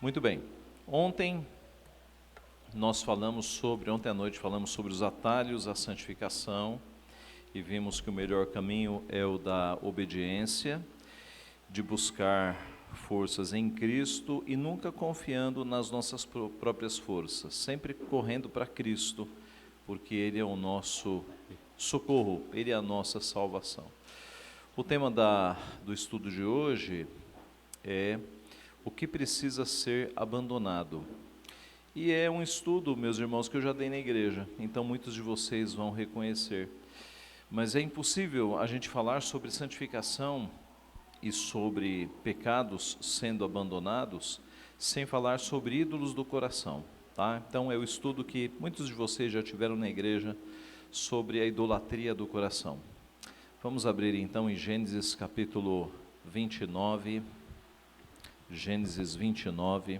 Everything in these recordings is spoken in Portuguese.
Muito bem. Ontem à noite falamos sobre os atalhos à santificação e vimos que o melhor caminho é o da obediência, de buscar forças em Cristo e nunca confiando nas nossas próprias forças, sempre correndo para Cristo, porque Ele é o nosso socorro, Ele é a nossa salvação. O tema do estudo de hoje é o que precisa ser abandonado. E é um estudo, meus irmãos, que eu já dei na igreja, então muitos de vocês vão reconhecer. Mas é impossível a gente falar sobre santificação e sobre pecados sendo abandonados sem falar sobre ídolos do coração, tá? Então é o estudo que muitos de vocês já tiveram na igreja sobre a idolatria do coração. Vamos abrir então em Gênesis capítulo 29, Gênesis 29,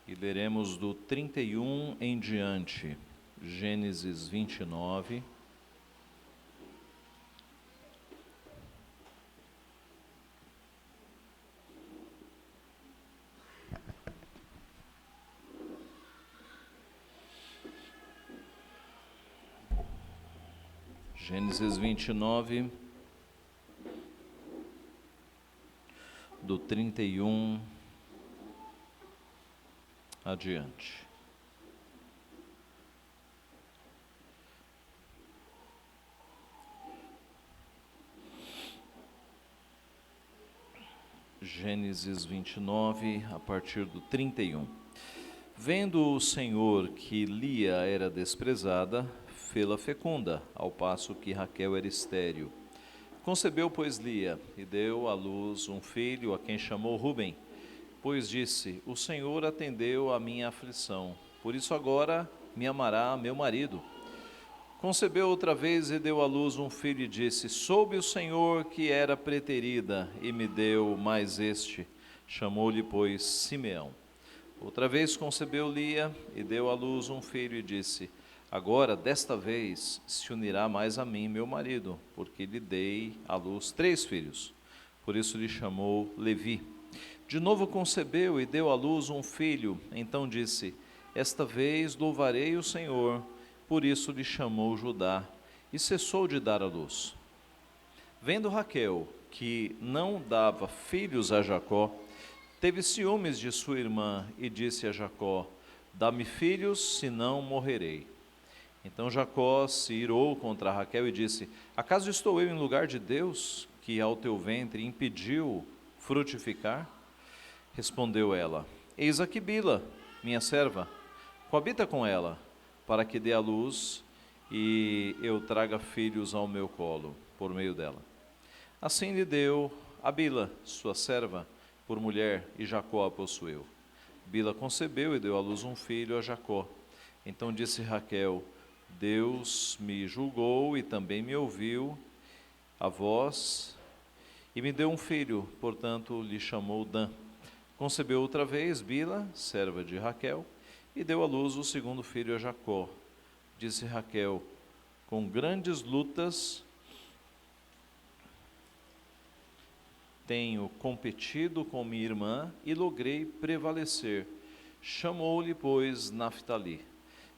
e leremos do 31 em diante. Gênesis 29. Gênesis 29, do 31 adiante. Gênesis 29, a partir do 31. Vendo o Senhor que Lia era desprezada, fê-la fecunda, ao passo que Raquel era estéril. Concebeu, pois, Lia, e deu à luz um filho, a quem chamou Ruben, pois disse: o Senhor atendeu à minha aflição, por isso agora me amará meu marido. Concebeu outra vez e deu à luz um filho e disse: soube o Senhor que era preterida, e me deu mais este. Chamou-lhe, pois, Simeão. Outra vez concebeu Lia e deu à luz um filho e disse: agora, desta vez, se unirá mais a mim meu marido, porque lhe dei à luz 3 filhos. Por isso lhe chamou Levi. De novo concebeu e deu à luz um filho. Então disse: esta vez louvarei o Senhor. Por isso lhe chamou Judá, e cessou de dar à luz. Vendo Raquel que não dava filhos a Jacó, teve ciúmes de sua irmã e disse a Jacó: dá-me filhos, senão morrerei. Então Jacó se irou contra Raquel e disse: acaso estou eu em lugar de Deus, que ao teu ventre impediu frutificar? Respondeu ela: eis aqui Bila, minha serva, coabita com ela, para que dê à luz e eu traga filhos ao meu colo, por meio dela. Assim lhe deu a Bila, sua serva, por mulher, e Jacó a possuiu. Bila concebeu e deu à luz um filho a Jacó. Então disse Raquel: Deus me julgou e também me ouviu a voz, e me deu um filho, portanto lhe chamou Dan. Concebeu outra vez Bila, serva de Raquel, e deu à luz o segundo filho a Jacó. Disse Raquel: com grandes lutas tenho competido com minha irmã e logrei prevalecer. Chamou-lhe, pois, Naftali.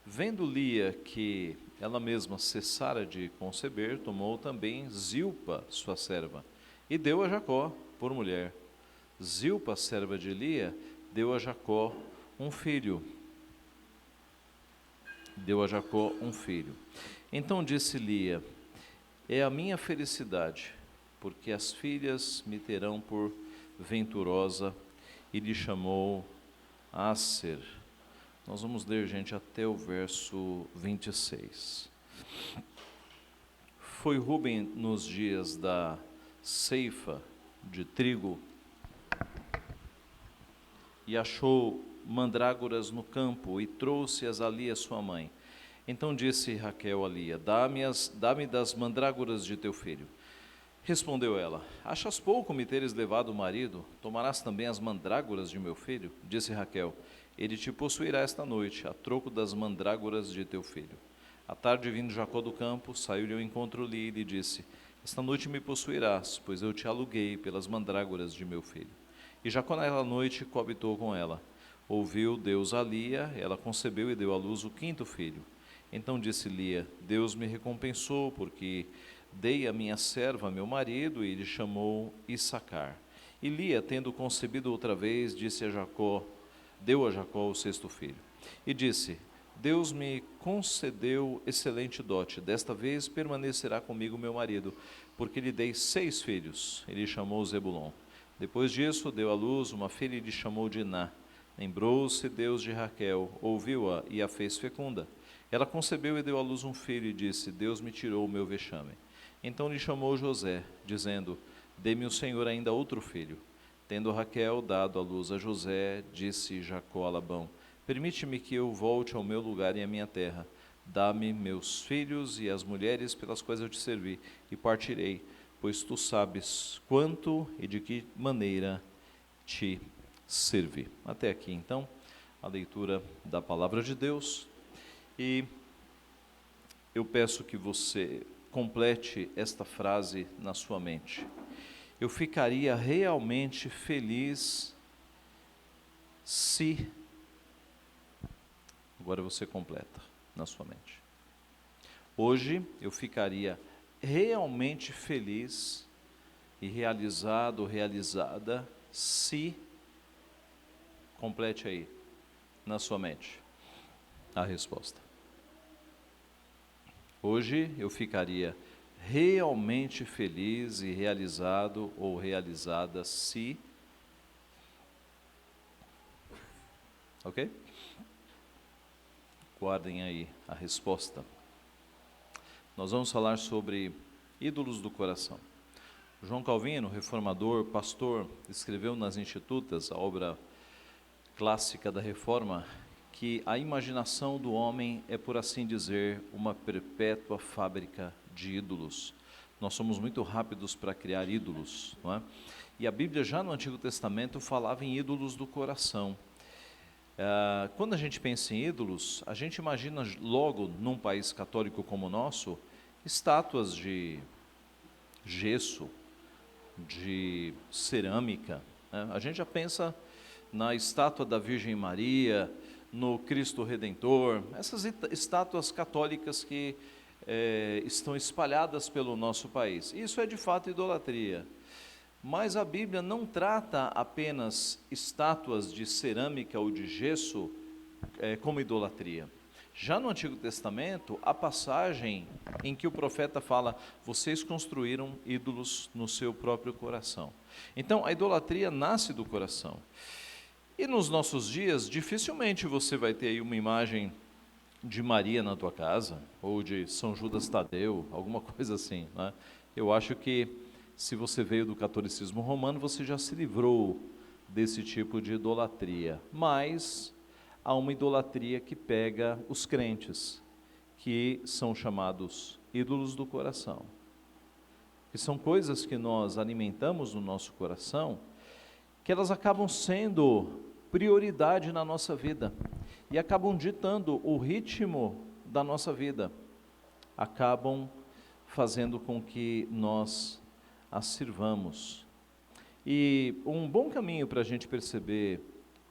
Vendo Lia que ela mesma cessara de conceber, tomou também Zilpa, sua serva, e deu a Jacó por mulher. Zilpa, serva de Lia, deu a Jacó um filho. Então disse Lia: é a minha felicidade, porque as filhas me terão por venturosa, e lhe chamou Asser. Nós vamos ler, gente, até o verso 26. Foi Ruben nos dias da ceifa de trigo, e achou mandrágoras no campo, e trouxe-as a Lia, sua mãe. Então disse Raquel a Lia: dá-me das mandrágoras de teu filho. Respondeu ela: achas pouco me teres levado o marido? Tomarás também as mandrágoras de meu filho? Disse Raquel: ele te possuirá esta noite, a troco das mandrágoras de teu filho. À tarde, vindo Jacó do campo, saiu-lhe ao encontro Lia e lhe disse: esta noite me possuirás, pois eu te aluguei pelas mandrágoras de meu filho. E Jacó naquela noite coabitou com ela. Ouviu Deus a Lia, ela concebeu e deu à luz o quinto filho. Então disse Lia: Deus me recompensou, porque dei a minha serva a meu marido, e lhe chamou Issacar. E Lia, tendo concebido outra vez, deu a Jacó o sexto filho. E disse: Deus me concedeu excelente dote, desta vez permanecerá comigo meu marido, porque lhe dei 6 filhos. Ele chamou Zebulon. Depois disso, deu à luz uma filha e lhe chamou Diná. Lembrou-se Deus de Raquel, ouviu-a e a fez fecunda. Ela concebeu e deu à luz um filho e disse: Deus me tirou o meu vexame. Então lhe chamou José, dizendo: Dê-me o Senhor ainda outro filho. Tendo Raquel dado à luz a José, disse Jacó a Labão: Permite-me que eu volte ao meu lugar e à minha terra. Dá-me meus filhos e as mulheres pelas quais eu te servi, e partirei, pois tu sabes quanto e de que maneira te servi. Até aqui, então, a leitura da palavra de Deus. E eu peço que você complete esta frase na sua mente. Eu ficaria realmente feliz se... Agora você completa na sua mente. Hoje eu ficaria realmente feliz e realizado ou realizada se... Complete aí na sua mente a resposta. Hoje eu ficaria realmente feliz e realizado ou realizada se... Ok? Guardem aí a resposta. Nós vamos falar sobre ídolos do coração. João Calvino, reformador, pastor, escreveu nas Institutas, a obra clássica da Reforma, que a imaginação do homem é, por assim dizer, uma perpétua fábrica de ídolos. Nós somos muito rápidos para criar ídolos, não é? E a Bíblia já no Antigo Testamento falava em ídolos do coração. Quando a gente pensa em ídolos, a gente imagina logo, num país católico como o nosso, estátuas de gesso, de cerâmica, né? A gente já pensa na estátua da Virgem Maria, no Cristo Redentor, essas estátuas católicas que estão espalhadas pelo nosso país. Isso é de fato idolatria. Mas a Bíblia não trata apenas estátuas de cerâmica ou de gesso como idolatria. Já no Antigo Testamento, há passagem em que o profeta fala: vocês construíram ídolos no seu próprio coração. Então, a idolatria nasce do coração. E nos nossos dias, dificilmente você vai ter aí uma imagem de Maria na tua casa, ou de São Judas Tadeu, alguma coisa assim, né? Eu acho que, se você veio do catolicismo romano, você já se livrou desse tipo de idolatria. Mas há uma idolatria que pega os crentes, que são chamados ídolos do coração. Que são coisas que nós alimentamos no nosso coração, que elas acabam sendo prioridade na nossa vida e acabam ditando o ritmo da nossa vida, acabam fazendo com que nós as sirvamos. E um bom caminho para a gente perceber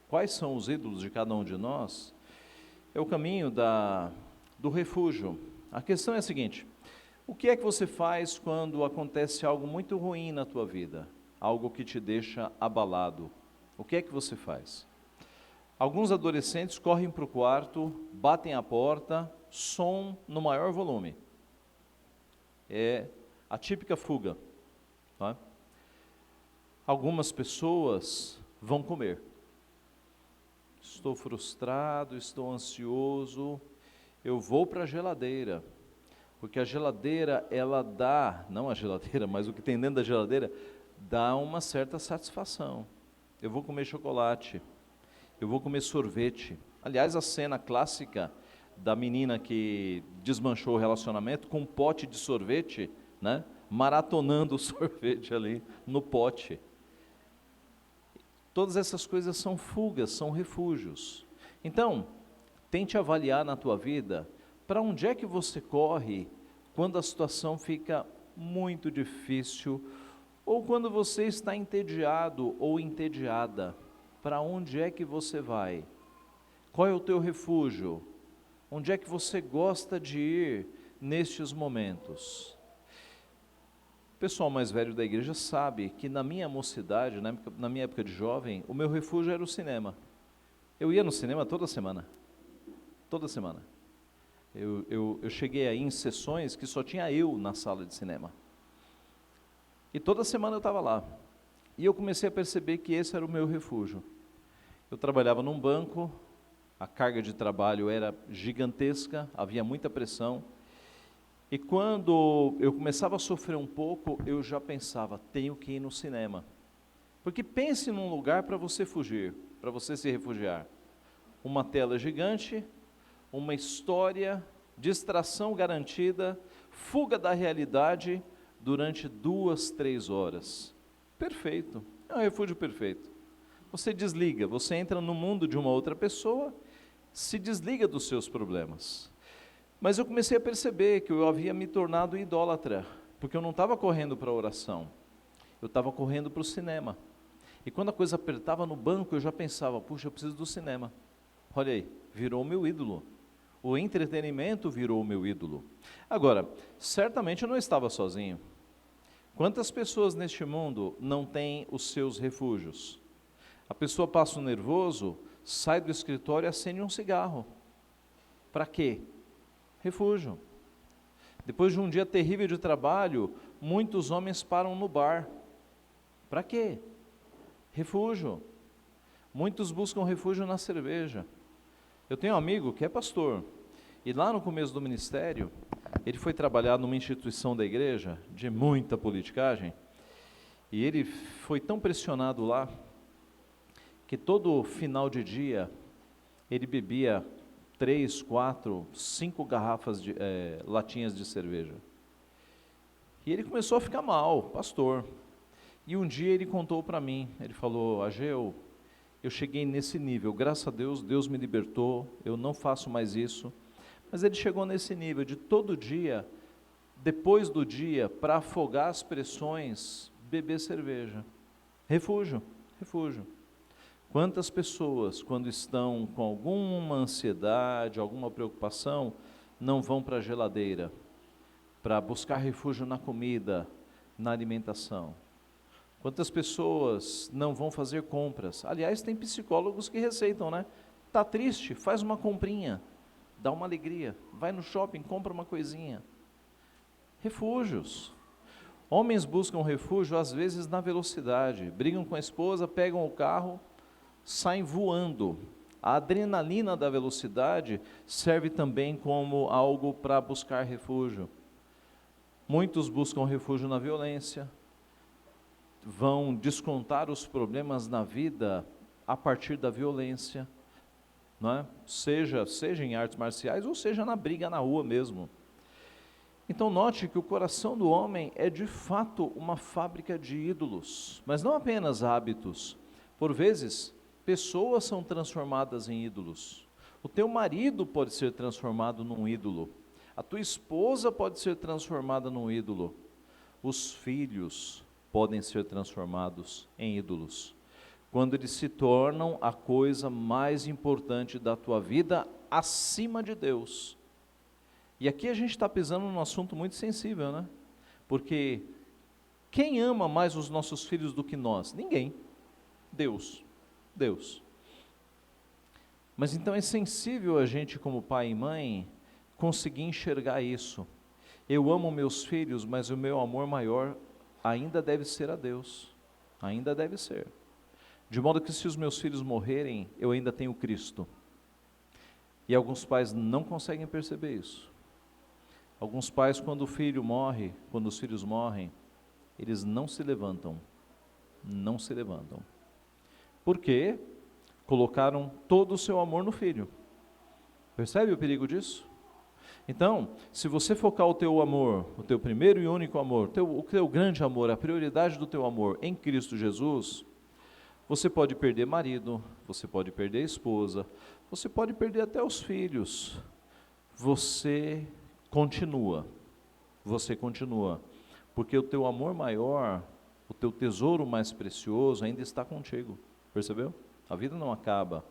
quais são os ídolos de cada um de nós é o caminho do refúgio. A questão é a seguinte: o que é que você faz quando acontece algo muito ruim na tua vida? Algo que te deixa abalado? O que é que você faz? Alguns adolescentes correm para o quarto, batem a porta, som no maior volume. É a típica fuga. Tá? Algumas pessoas vão comer. Estou frustrado, estou ansioso, eu vou para a geladeira. Porque a geladeira, ela dá, não a geladeira, mas o que tem dentro da geladeira, dá uma certa satisfação. Eu vou comer chocolate, eu vou comer sorvete. Aliás, a cena clássica da menina que desmanchou o relacionamento com um pote de sorvete, né? Maratonando o sorvete ali no pote. Todas essas coisas são fugas, são refúgios. Então, tente avaliar na tua vida para onde é que você corre quando a situação fica muito difícil, ou quando você está entediado ou entediada, para onde é que você vai? Qual é o teu refúgio? Onde é que você gosta de ir nestes momentos? O pessoal mais velho da igreja sabe que na minha mocidade, na minha época de jovem, o meu refúgio era o cinema. Eu ia no cinema toda semana. Toda semana. Eu cheguei aí em sessões que só tinha eu na sala de cinema. E toda semana eu estava lá. E eu comecei a perceber que esse era o meu refúgio. Eu trabalhava num banco, a carga de trabalho era gigantesca, havia muita pressão. E quando eu começava a sofrer um pouco, eu já pensava, tenho que ir no cinema. Porque pense num lugar para você fugir, para você se refugiar. Uma tela gigante, uma história, distração garantida, fuga da realidade durante 2, 3 horas. Perfeito, é um refúgio perfeito. Você desliga, você entra no mundo de uma outra pessoa, se desliga dos seus problemas. Mas eu comecei a perceber que eu havia me tornado idólatra, porque eu não estava correndo para a oração, eu estava correndo para o cinema. E quando a coisa apertava no banco, eu já pensava, puxa, eu preciso do cinema. Olha aí, virou o meu ídolo. O entretenimento virou o meu ídolo. Agora, certamente eu não estava sozinho. Quantas pessoas neste mundo não têm os seus refúgios? A pessoa passa um nervoso, sai do escritório e acende um cigarro. Para quê? Refúgio. Depois de um dia terrível de trabalho, muitos homens param no bar. Para quê? Refúgio. Muitos buscam refúgio na cerveja. Eu tenho um amigo que é pastor, e lá no começo do ministério, ele foi trabalhar numa instituição da igreja, de muita politicagem, e ele foi tão pressionado lá, que todo final de dia, ele bebia 3, 4, 5 garrafas de latinhas de cerveja. E ele começou a ficar mal, pastor. E um dia ele contou para mim, ele falou, Ageu, eu cheguei nesse nível, graças a Deus, Deus me libertou, eu não faço mais isso. Mas ele chegou nesse nível de todo dia, depois do dia, para afogar as pressões, beber cerveja. Refúgio, refúgio. Quantas pessoas, quando estão com alguma ansiedade, alguma preocupação, não vão para a geladeira, para buscar refúgio na comida, na alimentação? Quantas pessoas não vão fazer compras? Aliás, tem psicólogos que receitam, né? Está triste? Faz uma comprinha, dá uma alegria. Vai no shopping, compra uma coisinha. Refúgios. Homens buscam refúgio, às vezes, na velocidade. Brigam com a esposa, pegam o carro, saem voando. A adrenalina da velocidade serve também como algo para buscar refúgio. Muitos buscam refúgio na violência. Vão descontar os problemas na vida a partir da violência, não é? Seja em artes marciais ou seja na briga na rua mesmo. Então note que o coração do homem é de fato uma fábrica de ídolos, mas não apenas hábitos. Por vezes, pessoas são transformadas em ídolos. O teu marido pode ser transformado num ídolo. A tua esposa pode ser transformada num ídolo. Os filhos podem ser transformados em ídolos, quando eles se tornam a coisa mais importante da tua vida, acima de Deus. E aqui a gente está pisando num assunto muito sensível, né? Porque quem ama mais os nossos filhos do que nós? Ninguém. Deus. Deus. Mas então é sensível a gente, como pai e mãe, conseguir enxergar isso. Eu amo meus filhos, mas o meu amor maior ainda deve ser a Deus, ainda deve ser. De modo que se os meus filhos morrerem, eu ainda tenho Cristo. E alguns pais não conseguem perceber isso. Alguns pais, quando o filho morre, quando os filhos morrem, eles não se levantam. Não se levantam. Por quê? Colocaram todo o seu amor no filho. Percebe o perigo disso? Então, se você focar o teu amor, o teu primeiro e único amor, o teu grande amor, a prioridade do teu amor em Cristo Jesus, você pode perder marido, você pode perder esposa, você pode perder até os filhos. Você continua, porque o teu amor maior, o teu tesouro mais precioso ainda está contigo. Percebeu? A vida não acaba,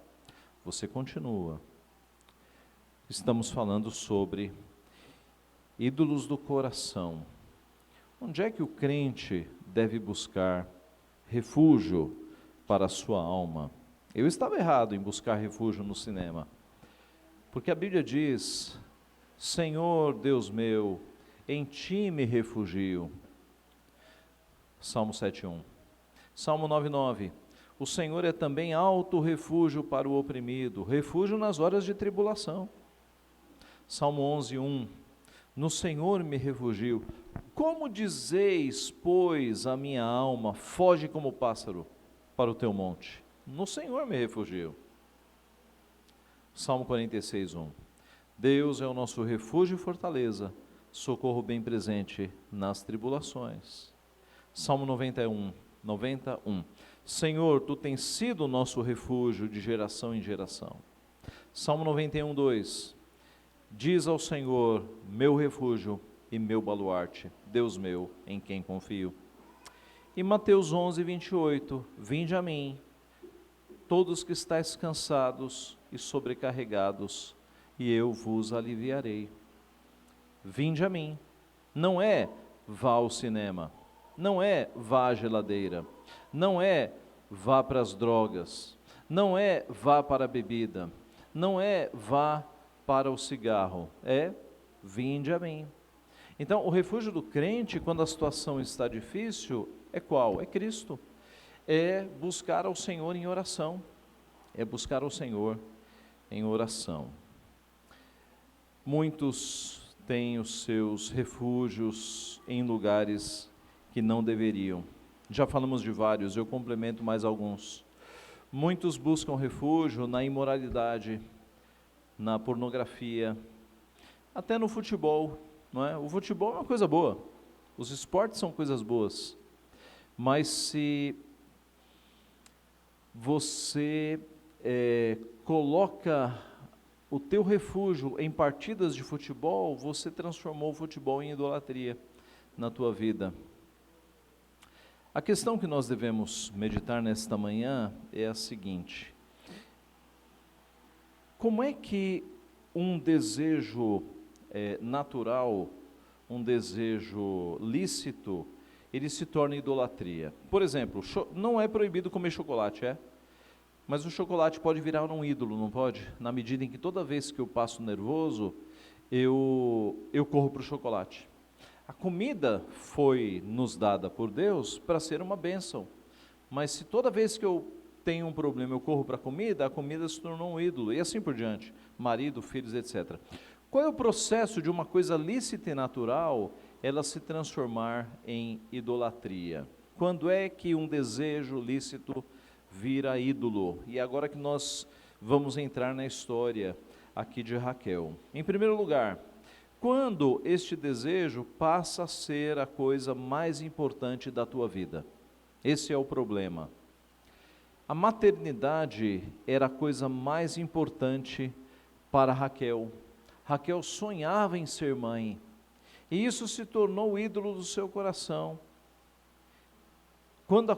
você continua. Estamos falando sobre ídolos do coração. Onde é que o crente deve buscar refúgio para a sua alma? Eu estava errado em buscar refúgio no cinema, porque a Bíblia diz: Senhor Deus meu, em ti me refugio. Salmo 7:1. Salmo 9:9. O Senhor é também alto refúgio para o oprimido, refúgio nas horas de tribulação. Salmo 11:1. No Senhor me refugio. Como dizeis, pois, a minha alma, foge como pássaro para o teu monte? No Senhor me refugio. Salmo 46:1. Deus é o nosso refúgio e fortaleza, socorro bem presente nas tribulações. Salmo 91. Senhor, tu tens sido o nosso refúgio de geração em geração. Salmo 91:2. Diz ao Senhor, meu refúgio e meu baluarte, Deus meu, em quem confio. E Mateus 11:28. Vinde a mim, todos que estáis cansados e sobrecarregados, e eu vos aliviarei. Vinde a mim. Não é vá ao cinema, não é vá à geladeira, não é vá para as drogas, não é vá para a bebida, não é vá para o cigarro, é vinde a mim. Então, o refúgio do crente, quando a situação está difícil, é qual? É Cristo. É buscar ao Senhor em oração. É buscar ao Senhor em oração. Muitos têm os seus refúgios em lugares que não deveriam. Já falamos de vários, eu complemento mais alguns. Muitos buscam refúgio na imoralidade, na pornografia, até no futebol, não é? O futebol é uma coisa boa, os esportes são coisas boas, mas se você coloca o teu refúgio em partidas de futebol, você transformou o futebol em idolatria na tua vida. A questão que nós devemos meditar nesta manhã é a seguinte: como é que um desejo natural, um desejo lícito, ele se torna idolatria? Por exemplo, não é proibido comer chocolate, mas o chocolate pode virar um ídolo, não pode? Na medida em que toda vez que eu passo nervoso, eu corro para o chocolate. A comida foi nos dada por Deus para ser uma bênção, mas se toda vez que eu tenho um problema, eu corro para a comida se tornou um ídolo, e assim por diante, marido, filhos, etc. Qual é o processo de uma coisa lícita e natural, ela se transformar em idolatria? Quando é que um desejo lícito vira ídolo? E agora que nós vamos entrar na história aqui de Raquel. Em primeiro lugar, quando este desejo passa a ser a coisa mais importante da tua vida? Esse é o problema. A maternidade era a coisa mais importante para Raquel. Raquel sonhava em ser mãe, e isso se tornou o ídolo do seu coração. Quando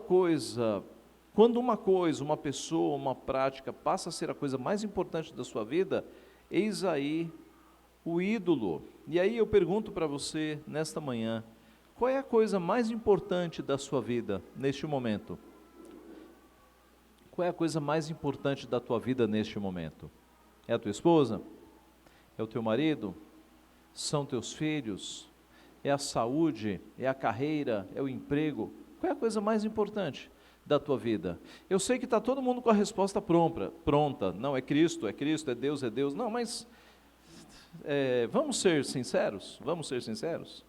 uma coisa, uma pessoa, uma prática passa a ser a coisa mais importante da sua vida, eis aí o ídolo. E aí eu pergunto para você nesta manhã, qual é a coisa mais importante da sua vida neste momento? Qual é a coisa mais importante da tua vida neste momento? É a tua esposa? É o teu marido? São teus filhos? É a saúde? É a carreira? É o emprego? Qual é a coisa mais importante da tua vida? Eu sei que está todo mundo com a resposta pronta. Não, é Cristo, é Deus, é Deus. Não, mas vamos ser sinceros? Vamos ser sinceros?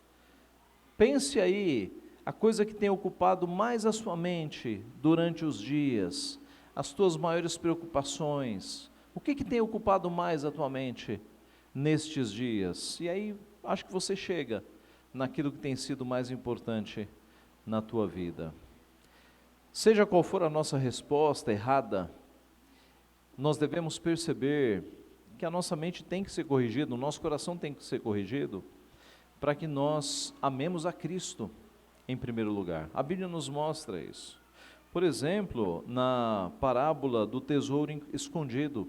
Pense aí, a coisa que tem ocupado mais a sua mente durante os dias, as tuas maiores preocupações, o que tem ocupado mais a tua mente nestes dias? E aí, acho que você chega naquilo que tem sido mais importante na tua vida. Seja qual for a nossa resposta errada, nós devemos perceber que a nossa mente tem que ser corrigida, o nosso coração tem que ser corrigido, para que nós amemos a Cristo. em primeiro lugar. A Bíblia nos mostra isso. Por exemplo, na parábola do tesouro escondido,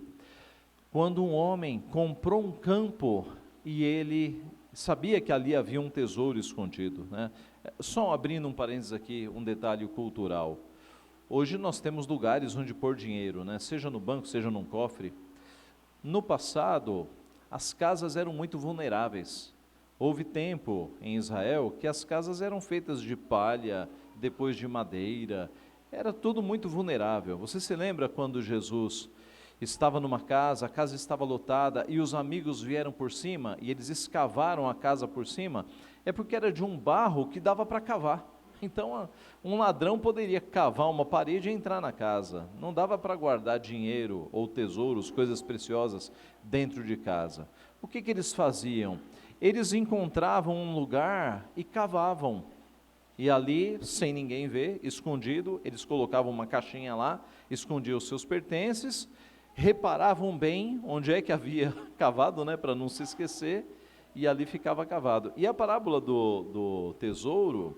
quando um homem comprou um campo e ele sabia que ali havia um tesouro escondido, né? Só abrindo um parênteses aqui, um detalhe cultural. Hoje nós temos lugares onde pôr dinheiro, né? Seja no banco, seja num cofre. No passado, as casas eram muito vulneráveis. Houve tempo em Israel que as casas eram feitas de palha, depois de madeira, era tudo muito vulnerável. Você se lembra quando Jesus estava numa casa, a casa estava lotada e os amigos vieram por cima e eles escavaram a casa por cima? É porque era de um barro que dava para cavar. Então, um ladrão poderia cavar uma parede e entrar na casa. Não dava para guardar dinheiro ou tesouros, coisas preciosas dentro de casa. O que eles faziam? Eles encontravam um lugar e cavavam. E ali, sem ninguém ver, escondido, eles colocavam uma caixinha lá, escondiam os seus pertences, reparavam bem onde é que havia cavado, né, para não se esquecer, e ali ficava cavado. E a parábola do tesouro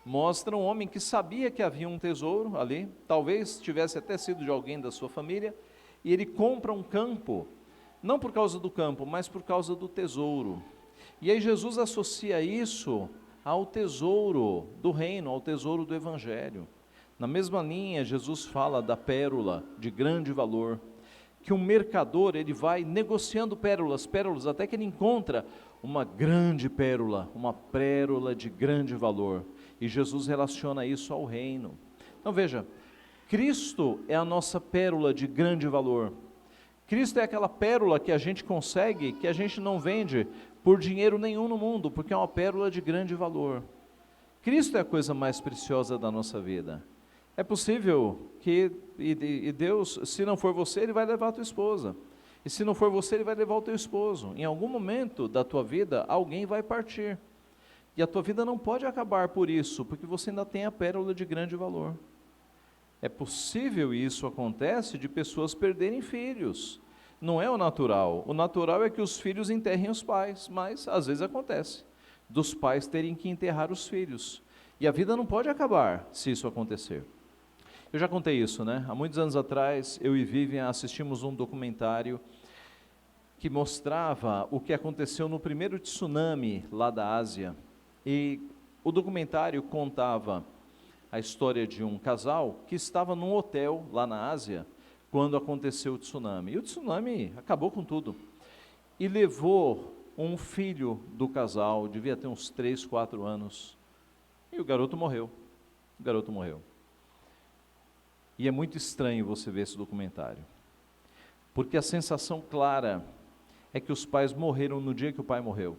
mostra um homem que sabia que havia um tesouro ali, talvez tivesse até sido de alguém da sua família, e ele compra um campo, não por causa do campo, mas por causa do tesouro. E aí Jesus associa isso ao tesouro do reino, ao tesouro do evangelho. Na mesma linha, Jesus fala da pérola de grande valor, que um mercador, ele vai negociando pérolas, até que ele encontra uma grande pérola, uma pérola de grande valor. E Jesus relaciona isso ao reino. Então veja, Cristo é a nossa pérola de grande valor. Cristo é aquela pérola que a gente consegue, que a gente não vende por dinheiro nenhum no mundo, porque é uma pérola de grande valor. Cristo é a coisa mais preciosa da nossa vida. É possível que, e Deus, se não for você, Ele vai levar a tua esposa. E se não for você, Ele vai levar o teu esposo. Em algum momento da tua vida, alguém vai partir. E a tua vida não pode acabar por isso, porque você ainda tem a pérola de grande valor. É possível, e isso acontece, de pessoas perderem filhos. Não é o natural. O natural é que os filhos enterrem os pais, mas às vezes acontece, dos pais terem que enterrar os filhos. E a vida não pode acabar se isso acontecer. Eu já contei isso, né? Há muitos anos atrás, eu e Vivian assistimos um documentário que mostrava o que aconteceu no primeiro tsunami lá da Ásia. E o documentário contava a história de um casal que estava num hotel lá na Ásia quando aconteceu o tsunami. E o tsunami acabou com tudo. E levou um filho do casal, devia ter uns 3, 4 anos. E o garoto morreu. O garoto morreu. E é muito estranho você ver esse documentário. Porque a sensação clara é que os pais morreram no dia que o pai morreu.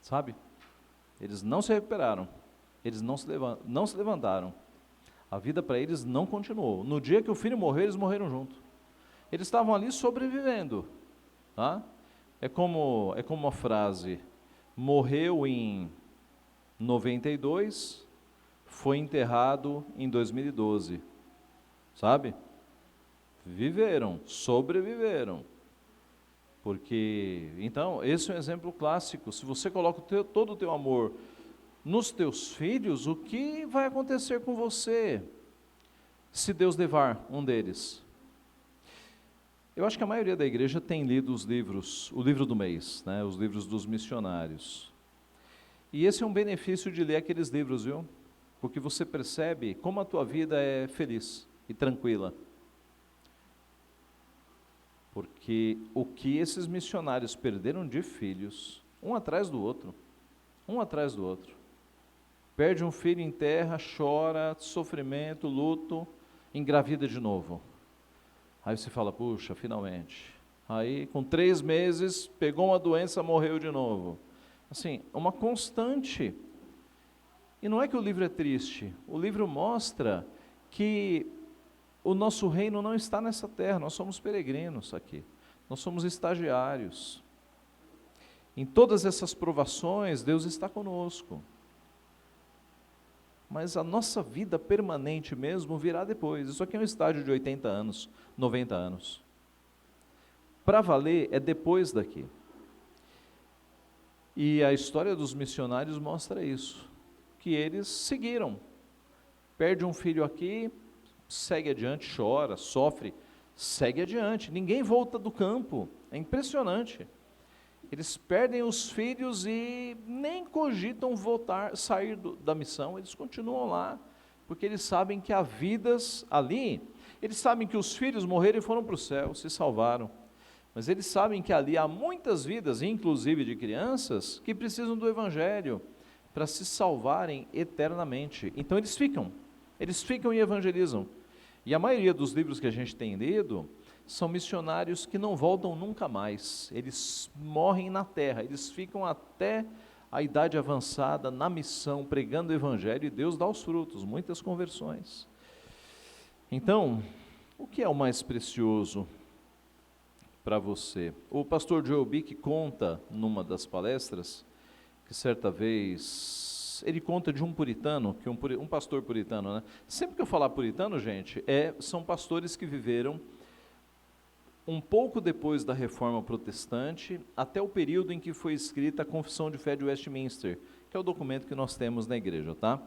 Sabe? Eles não se recuperaram. Eles não se levantaram. A vida para eles não continuou. No dia que o filho morreu, eles morreram junto. Eles estavam ali sobrevivendo. Tá? É como a frase, morreu em 92, foi enterrado em 2012. Sabe? Viveram, sobreviveram. Porque, então, esse é um exemplo clássico. Se você coloca todo o teu amor nos teus filhos, o que vai acontecer com você se Deus levar um deles? Eu acho que a maioria da igreja tem lido os livros, o livro do mês, né, os livros dos missionários. E esse é um benefício de ler aqueles livros, viu? Porque você percebe como a tua vida é feliz e tranquila. Porque o que esses missionários perderam de filhos, um atrás do outro, perde um filho em terra, chora, sofrimento, luto, engravida de novo. Aí você fala, puxa, finalmente. Aí, com 3 meses, pegou uma doença, morreu de novo. Assim, uma constante. E não é que o livro é triste, o livro mostra que o nosso reino não está nessa terra, nós somos peregrinos aqui, nós somos estagiários. Em todas essas provações, Deus está conosco. Mas a nossa vida permanente mesmo virá depois. Isso aqui é um estágio de 80 anos, 90 anos. Para valer é depois daqui. E a história dos missionários mostra isso. que eles seguiram. Perde um filho aqui, segue adiante, chora, sofre, segue adiante. Ninguém volta do campo. É impressionante. Eles perdem os filhos e nem cogitam voltar, sair da missão. Eles continuam lá, porque eles sabem que há vidas ali. Eles sabem que os filhos morreram e foram para o céu, se salvaram. Mas eles sabem que ali há muitas vidas, inclusive de crianças, que precisam do Evangelho para se salvarem eternamente. Então eles ficam e evangelizam. E a maioria dos livros que a gente tem lido são missionários que não voltam nunca mais. Eles morrem na terra, eles ficam até a idade avançada na missão, pregando o Evangelho, e Deus dá os frutos, muitas conversões. Então, o que é o mais precioso para você? O pastor Joel Bick conta, numa das palestras, que certa vez, ele conta de um puritano, um pastor puritano, né? Sempre que eu falar puritano, gente, são pastores que viveram um pouco depois da Reforma Protestante, até o período em que foi escrita a Confissão de Fé de Westminster, que é o documento que nós temos na igreja, tá?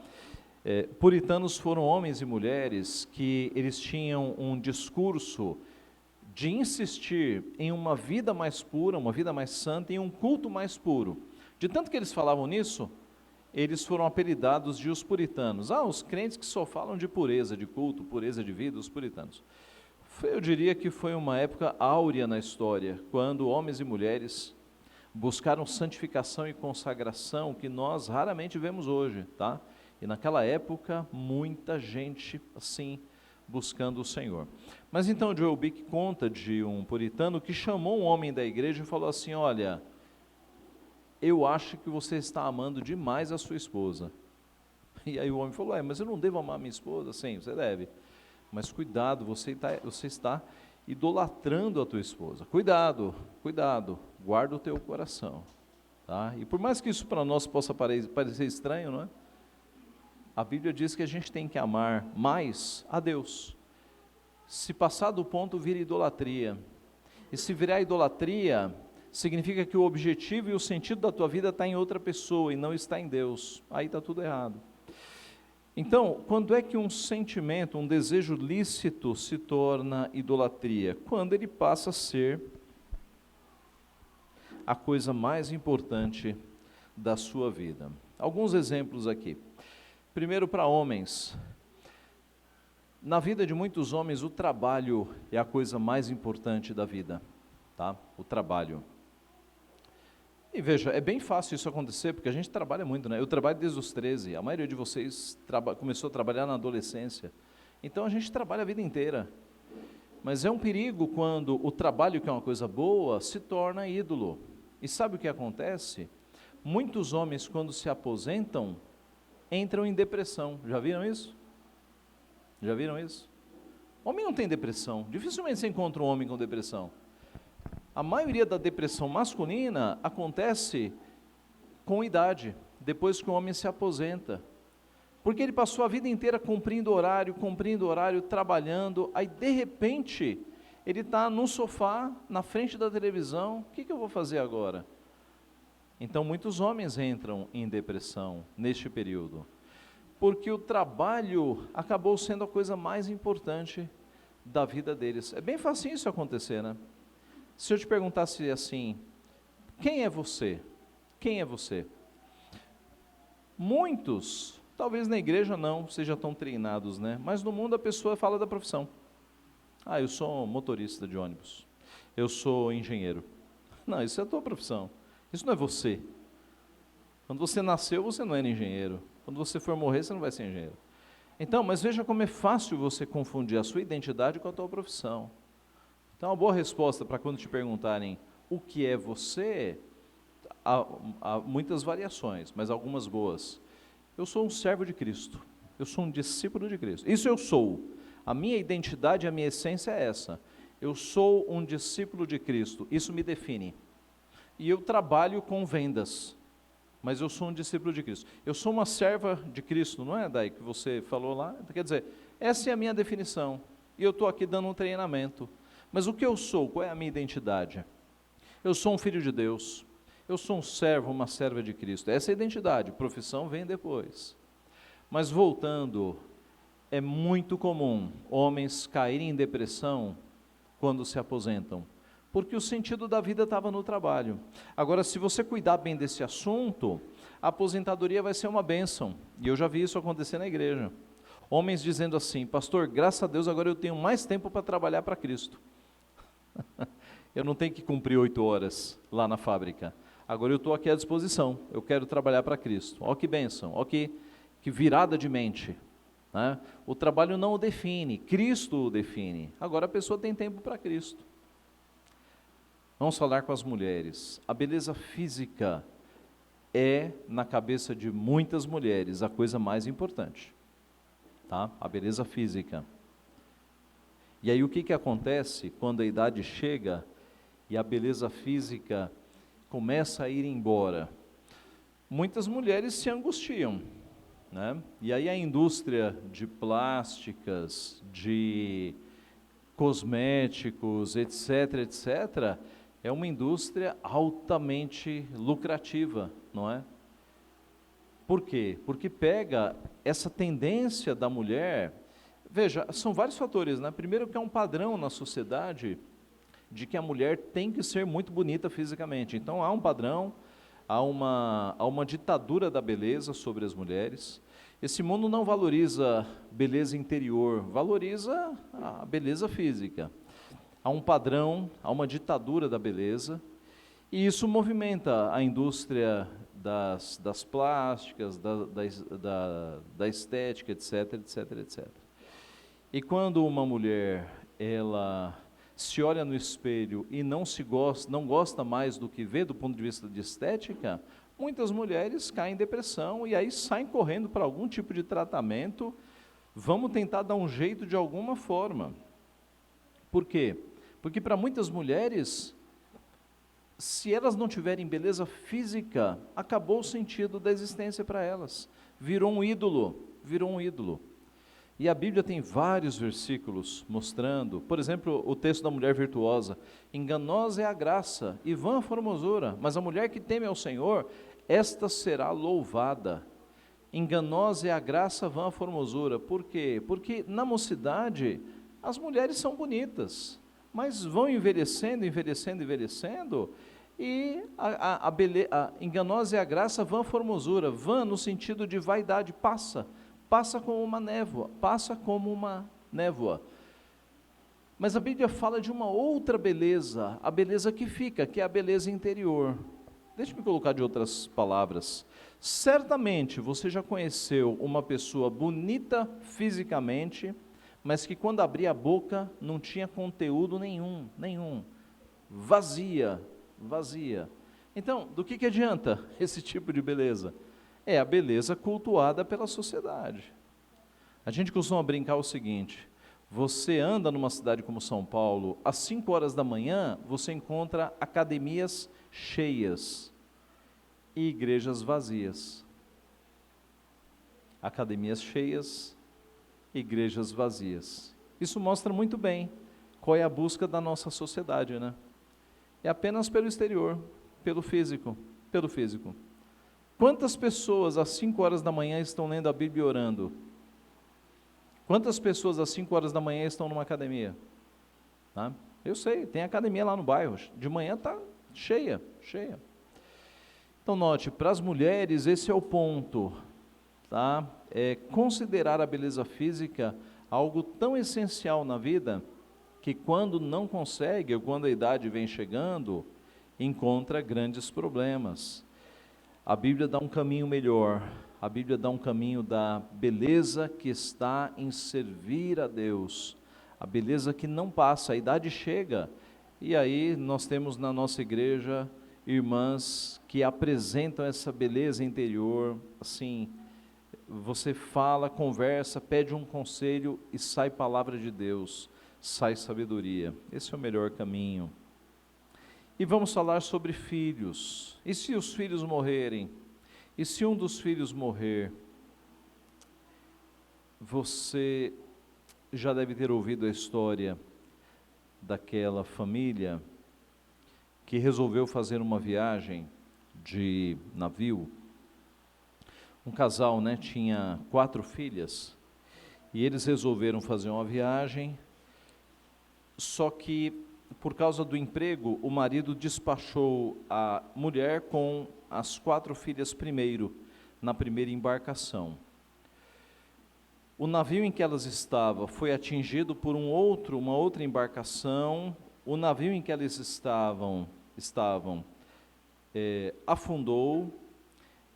Puritanos foram homens e mulheres que eles tinham um discurso de insistir em uma vida mais pura, uma vida mais santa, em um culto mais puro. De tanto que eles falavam nisso, eles foram apelidados de os puritanos. Os crentes que só falam de pureza de culto, pureza de vida, os puritanos. Eu diria que foi uma época áurea na história, quando homens e mulheres buscaram santificação e consagração que nós raramente vemos hoje, tá? E naquela época, muita gente, assim, buscando o Senhor. Mas então Joel Bick conta de um puritano que chamou um homem da igreja e falou assim: olha, eu acho que você está amando demais a sua esposa. E aí o homem falou: mas eu não devo amar minha esposa? Sim, você deve. Mas cuidado, você está idolatrando a tua esposa. Cuidado, guarda o teu coração. Tá? E por mais que isso para nós possa parecer estranho, não é? A Bíblia diz que a gente tem que amar mais a Deus. Se passar do ponto, vira idolatria. E se virar idolatria, significa que o objetivo e o sentido da tua vida está em outra pessoa e não está em Deus. Aí está tudo errado. Então, quando é que um sentimento, um desejo lícito se torna idolatria? Quando ele passa a ser a coisa mais importante da sua vida. Alguns exemplos aqui. Primeiro, para homens. Na vida de muitos homens, o trabalho é a coisa mais importante da vida, tá? O trabalho. E veja, é bem fácil isso acontecer, porque a gente trabalha muito, né? Eu trabalho desde os 13, a maioria de vocês começou a trabalhar na adolescência. Então a gente trabalha a vida inteira. Mas é um perigo quando o trabalho, que é uma coisa boa, se torna ídolo. E sabe o que acontece? Muitos homens, quando se aposentam, entram em depressão. Já viram isso? Já viram isso? Homem não tem depressão. Dificilmente você encontra um homem com depressão. A maioria da depressão masculina acontece com idade, depois que o homem se aposenta. Porque ele passou a vida inteira cumprindo horário, trabalhando, aí de repente ele está no sofá, na frente da televisão: o que eu vou fazer agora? Então muitos homens entram em depressão neste período, porque o trabalho acabou sendo a coisa mais importante da vida deles. É bem fácil isso acontecer, né? Se eu te perguntasse assim: quem é você? Quem é você? Muitos, talvez na igreja não, sejam tão treinados, né? Mas no mundo a pessoa fala da profissão. Eu sou motorista de ônibus. Eu sou engenheiro. Não, isso é a tua profissão. Isso não é você. Quando você nasceu, você não era engenheiro. Quando você for morrer, você não vai ser engenheiro. Então, mas veja como é fácil você confundir a sua identidade com a tua profissão. Então, uma boa resposta para quando te perguntarem o que é você, há muitas variações, mas algumas boas. Eu sou um servo de Cristo. Eu sou um discípulo de Cristo. Isso eu sou. A minha identidade, a minha essência é essa. Eu sou um discípulo de Cristo. Isso me define. E eu trabalho com vendas, mas eu sou um discípulo de Cristo. Eu sou uma serva de Cristo, não é, Dai, que você falou lá? Quer dizer, essa é a minha definição. E eu estou aqui dando um treinamento. Mas o que eu sou? Qual é a minha identidade? Eu sou um filho de Deus. Eu sou um servo, uma serva de Cristo. Essa é a identidade. Profissão vem depois. Mas voltando, é muito comum homens caírem em depressão quando se aposentam, porque o sentido da vida estava no trabalho. Agora, se você cuidar bem desse assunto, a aposentadoria vai ser uma bênção, e eu já vi isso acontecer na igreja. Homens dizendo assim: pastor, graças a Deus agora eu tenho mais tempo para trabalhar para Cristo. Eu não tenho que cumprir 8 horas lá na fábrica, agora eu estou aqui à disposição, eu quero trabalhar para Cristo. Ó que bênção, ó que virada de mente, né? O trabalho não o define, Cristo o define. Agora a pessoa tem tempo para Cristo. Vamos falar com as mulheres. A beleza física é, na cabeça de muitas mulheres, a coisa mais importante, tá? A beleza física. E aí o que acontece quando a idade chega e a beleza física começa a ir embora? Muitas mulheres se angustiam, né? E aí a indústria de plásticas, de cosméticos, etc., etc., é uma indústria altamente lucrativa, não é? Por quê? Porque pega essa tendência da mulher. Veja, são vários fatores, né? Primeiro que é um padrão na sociedade de que a mulher tem que ser muito bonita fisicamente. Então há um padrão, há uma ditadura da beleza sobre as mulheres. Esse mundo não valoriza beleza interior, valoriza a beleza física. Há um padrão, há uma ditadura da beleza, e isso movimenta a indústria das plásticas, da estética, etc., etc., etc. E quando uma mulher, ela se olha no espelho e não gosta mais do que vê do ponto de vista de estética, muitas mulheres caem em depressão e aí saem correndo para algum tipo de tratamento. Vamos tentar dar um jeito de alguma forma. Por quê? Porque para muitas mulheres, se elas não tiverem beleza física, acabou o sentido da existência para elas. Virou um ídolo, virou um ídolo. E a Bíblia tem vários versículos mostrando, por exemplo, o texto da mulher virtuosa: enganosa é a graça e vã a formosura, mas a mulher que teme ao Senhor, esta será louvada. Enganosa é a graça, vã a formosura. Por quê? Porque na mocidade as mulheres são bonitas, mas vão envelhecendo, envelhecendo, envelhecendo, e enganosa é a graça, vã a formosura. Vã no sentido de vaidade, passa como uma névoa, passa como uma névoa. Mas a Bíblia fala de uma outra beleza, a beleza que fica, que é a beleza interior. Deixa-me colocar de outras palavras. Certamente você já conheceu uma pessoa bonita fisicamente, mas que quando abria a boca não tinha conteúdo nenhum, vazia. Então, do que adianta esse tipo de beleza? É a beleza cultuada pela sociedade. A gente costuma brincar o seguinte: você anda numa cidade como São Paulo, às 5 horas da manhã, você encontra academias cheias e igrejas vazias. Academias cheias, igrejas vazias. Isso mostra muito bem qual é a busca da nossa sociedade, né? É apenas pelo exterior, pelo físico. Quantas pessoas às 5 horas da manhã estão lendo a Bíblia e orando? Quantas pessoas às 5 horas da manhã estão numa academia? Tá? Eu sei, tem academia lá no bairro, de manhã está cheia. Então note, para as mulheres esse é o ponto, tá? É considerar a beleza física algo tão essencial na vida, que quando não consegue, ou quando a idade vem chegando, encontra grandes problemas. A Bíblia dá um caminho melhor, a Bíblia dá um caminho da beleza que está em servir a Deus, a beleza que não passa, a idade chega, e aí nós temos na nossa igreja irmãs que apresentam essa beleza interior, assim, você fala, conversa, pede um conselho e sai palavra de Deus, sai sabedoria. Esse é o melhor caminho. E vamos falar sobre filhos. E se os filhos morrerem? E se um dos filhos morrer? Você já deve ter ouvido a história daquela família que resolveu fazer uma viagem de navio. um casal, né, tinha 4 filhas, e eles resolveram fazer uma viagem, só que por causa do emprego, o marido despachou a mulher com as 4 filhas primeiro, na primeira embarcação. O navio em que elas estavam foi atingido por uma outra embarcação. O navio em que elas estavam afundou,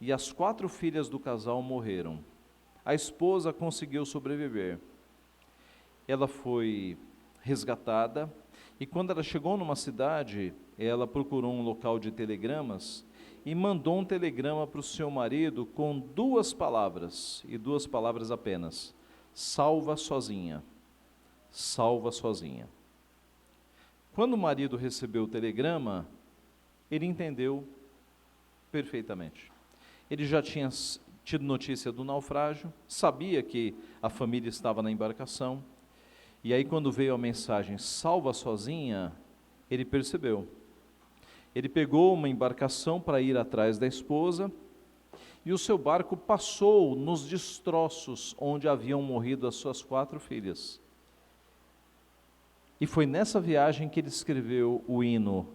e as 4 filhas do casal morreram. A esposa conseguiu sobreviver. Ela foi resgatada, e quando ela chegou numa cidade, ela procurou um local de telegramas e mandou um telegrama para o seu marido com 2 palavras, e 2 palavras apenas: salva sozinha, salva sozinha. Quando o marido recebeu o telegrama, ele entendeu perfeitamente. Ele já tinha tido notícia do naufrágio, sabia que a família estava na embarcação, e aí quando veio a mensagem, salva sozinha, ele percebeu. Ele pegou uma embarcação para ir atrás da esposa, e o seu barco passou nos destroços onde haviam morrido as suas 4 filhas. E foi nessa viagem que ele escreveu o hino,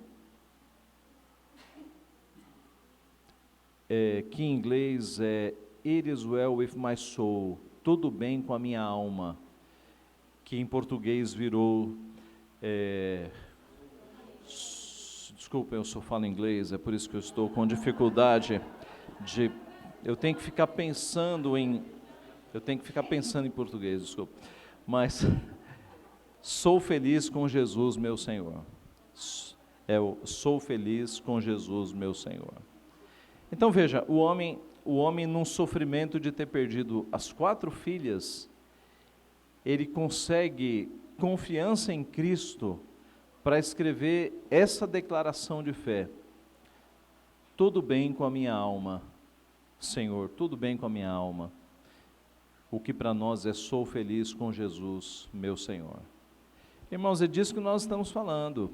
que em inglês é It is well with my soul, tudo bem com a minha alma, que em português virou, desculpem, eu só falo inglês, é por isso que eu estou com dificuldade eu tenho que ficar pensando em português, desculpa, mas sou feliz com Jesus, meu Senhor. Sou feliz com Jesus, meu Senhor. Então veja, o homem num sofrimento de ter perdido as 4 filhas, ele consegue confiança em Cristo para escrever essa declaração de fé: tudo bem com a minha alma, Senhor, tudo bem com a minha alma. O que para nós é sou feliz com Jesus, meu Senhor. Irmãos, é disso que nós estamos falando.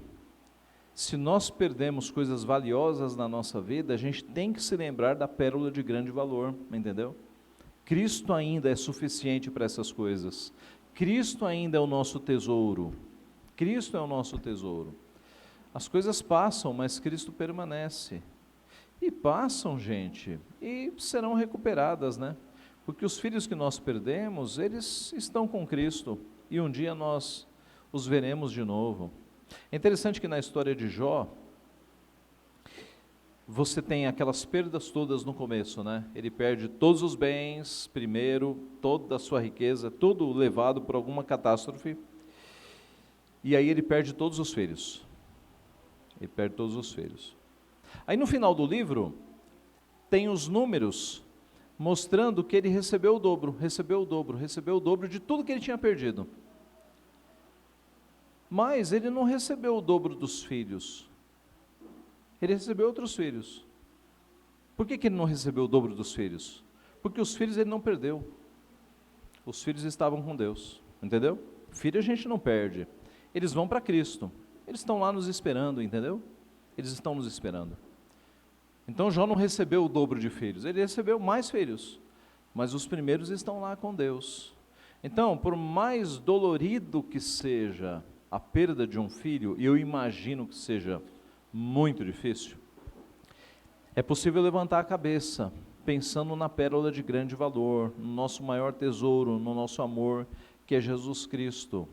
Se nós perdemos coisas valiosas na nossa vida, a gente tem que se lembrar da pérola de grande valor, entendeu? Cristo ainda é suficiente para essas coisas. Cristo ainda é o nosso tesouro. Cristo é o nosso tesouro. As coisas passam, mas Cristo permanece. E passam, gente, e serão recuperadas, né? Porque os filhos que nós perdemos, eles estão com Cristo, e um dia nós os veremos de novo. É interessante que na história de Jó, você tem aquelas perdas todas no começo, né? Ele perde todos os bens, primeiro, toda a sua riqueza, tudo levado por alguma catástrofe, e aí ele perde todos os filhos. Ele perde todos os filhos. Aí no final do livro, tem os números mostrando que ele recebeu o dobro de tudo que ele tinha perdido. Mas ele não recebeu o dobro dos filhos. Ele recebeu outros filhos. Por que ele não recebeu o dobro dos filhos? Porque os filhos ele não perdeu. Os filhos estavam com Deus, entendeu? Filho a gente não perde. Eles vão para Cristo. Eles estão lá nos esperando, entendeu? Eles estão nos esperando. Então Jó não recebeu o dobro de filhos, ele recebeu mais filhos, mas os primeiros estão lá com Deus. Então, por mais dolorido que seja a perda de um filho, e eu imagino que seja muito difícil, é possível levantar a cabeça, pensando na pérola de grande valor, no nosso maior tesouro, no nosso amor, que é Jesus Cristo.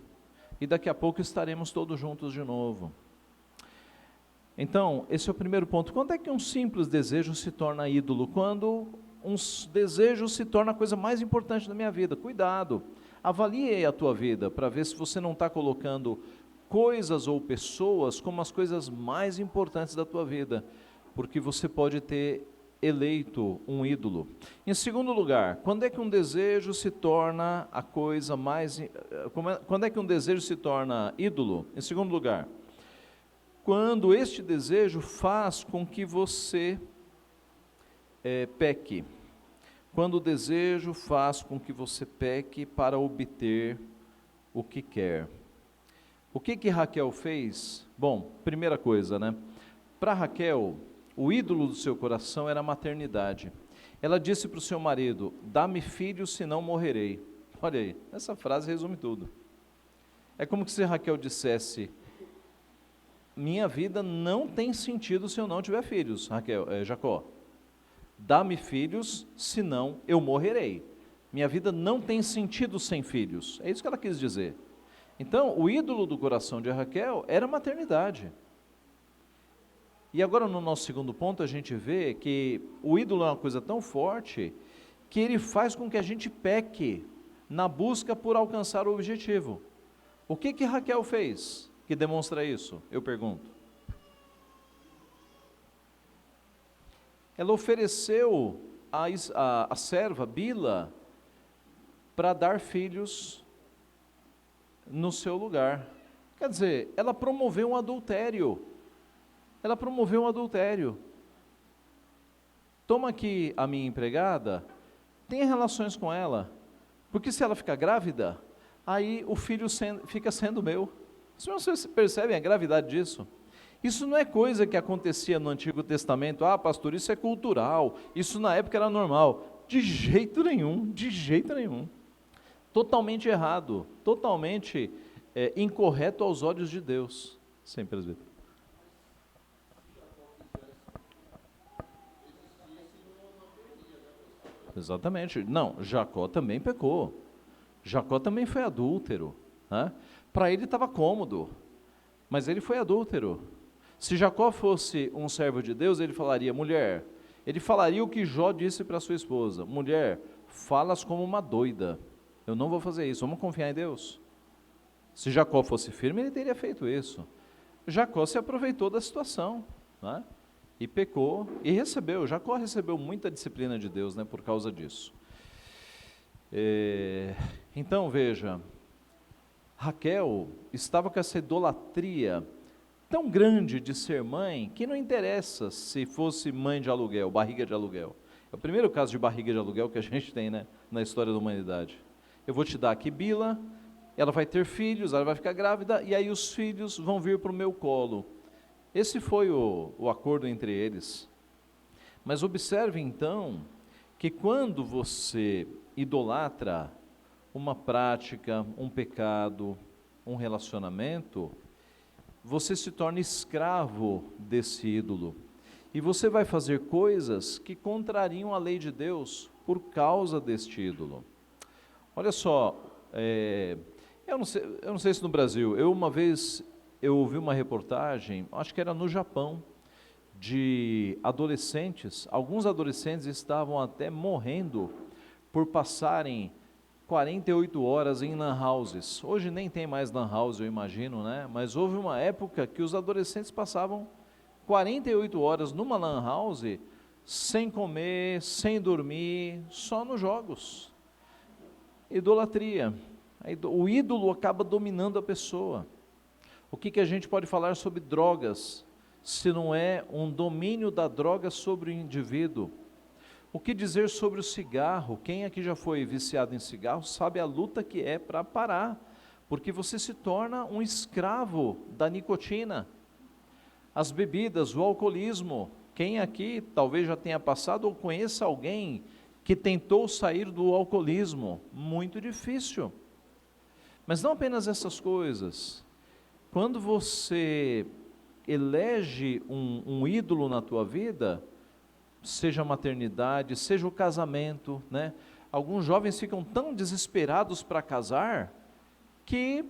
E daqui a pouco estaremos todos juntos de novo. Então, esse é o primeiro ponto. Quando é que um simples desejo se torna ídolo? Quando um desejo se torna a coisa mais importante da minha vida. Cuidado, avalie a tua vida para ver se você não está colocando coisas ou pessoas como as coisas mais importantes da tua vida, porque você pode ter eleito um ídolo. Em segundo lugar, quando é que um desejo se torna a coisa mais... Quando é que um desejo se torna ídolo? Em segundo lugar, quando este desejo faz com que você peque. Quando o desejo faz com que você peque para obter o que quer. O que Raquel fez? Bom, primeira coisa, né? Para Raquel, o ídolo do seu coração era a maternidade. Ela disse para o seu marido: dá-me filhos, senão morrerei. Olha aí, essa frase resume tudo. É como se Raquel dissesse: minha vida não tem sentido se eu não tiver filhos, Jacó. Dá-me filhos, senão eu morrerei. Minha vida não tem sentido sem filhos. É isso que ela quis dizer. Então, o ídolo do coração de Raquel era a maternidade. E agora, no nosso segundo ponto, a gente vê que o ídolo é uma coisa tão forte que ele faz com que a gente peque na busca por alcançar o objetivo. O que Raquel fez que demonstra isso? Eu pergunto. Ela ofereceu a serva Bila para dar filhos no seu lugar. Quer dizer, ela promoveu um adultério. Ela promoveu um adultério. Toma aqui a minha empregada, tenha relações com ela, porque se ela ficar grávida, aí o filho fica sendo meu. Vocês percebem a gravidade disso? Isso não é coisa que acontecia no Antigo Testamento. Ah, pastor, isso é cultural, isso na época era normal. De jeito nenhum, de jeito nenhum. Totalmente errado, totalmente incorreto aos olhos de Deus. Sim, presbítero. Exatamente. Não, Jacó também pecou. Jacó também foi adúltero. Né? Para ele estava cômodo, mas ele foi adúltero. Se Jacó fosse um servo de Deus, ele falaria: mulher, ele falaria o que Jó disse para sua esposa: mulher, falas como uma doida, eu não vou fazer isso, vamos confiar em Deus. Se Jacó fosse firme, ele teria feito isso. Jacó se aproveitou da situação, né? E pecou, e recebeu, Jacó recebeu muita disciplina de Deus, né, por causa disso. Então veja, Raquel estava com essa idolatria tão grande de ser mãe, que não interessa se fosse mãe de aluguel, barriga de aluguel. É o primeiro caso de barriga de aluguel que a gente tem, né, na história da humanidade. Eu vou te dar aqui Bila, ela vai ter filhos, ela vai ficar grávida, e aí os filhos vão vir para o meu colo. Esse foi o acordo entre eles. Mas observe então, que quando você idolatra uma prática, um pecado, um relacionamento, você se torna escravo desse ídolo. E você vai fazer coisas que contrariam a lei de Deus por causa deste ídolo. Olha só, eu não sei se no Brasil, uma vez eu ouvi uma reportagem, acho que era no Japão, de adolescentes, alguns adolescentes estavam até morrendo por passarem 48 horas em lan houses. Hoje nem tem mais lan house, eu imagino, né? Mas houve uma época que os adolescentes passavam 48 horas numa lan house, sem comer, sem dormir, só nos jogos. Idolatria. O ídolo acaba dominando a pessoa. O que a gente pode falar sobre drogas, se não é um domínio da droga sobre o indivíduo? O que dizer sobre o cigarro? Quem aqui já foi viciado em cigarro sabe a luta que é para parar, porque você se torna um escravo da nicotina. As bebidas, o alcoolismo, quem aqui talvez já tenha passado ou conheça alguém que tentou sair do alcoolismo? Muito difícil. Mas não apenas essas coisas. Quando você elege um ídolo na tua vida, seja a maternidade, seja o casamento, né? Alguns jovens ficam tão desesperados para casar, que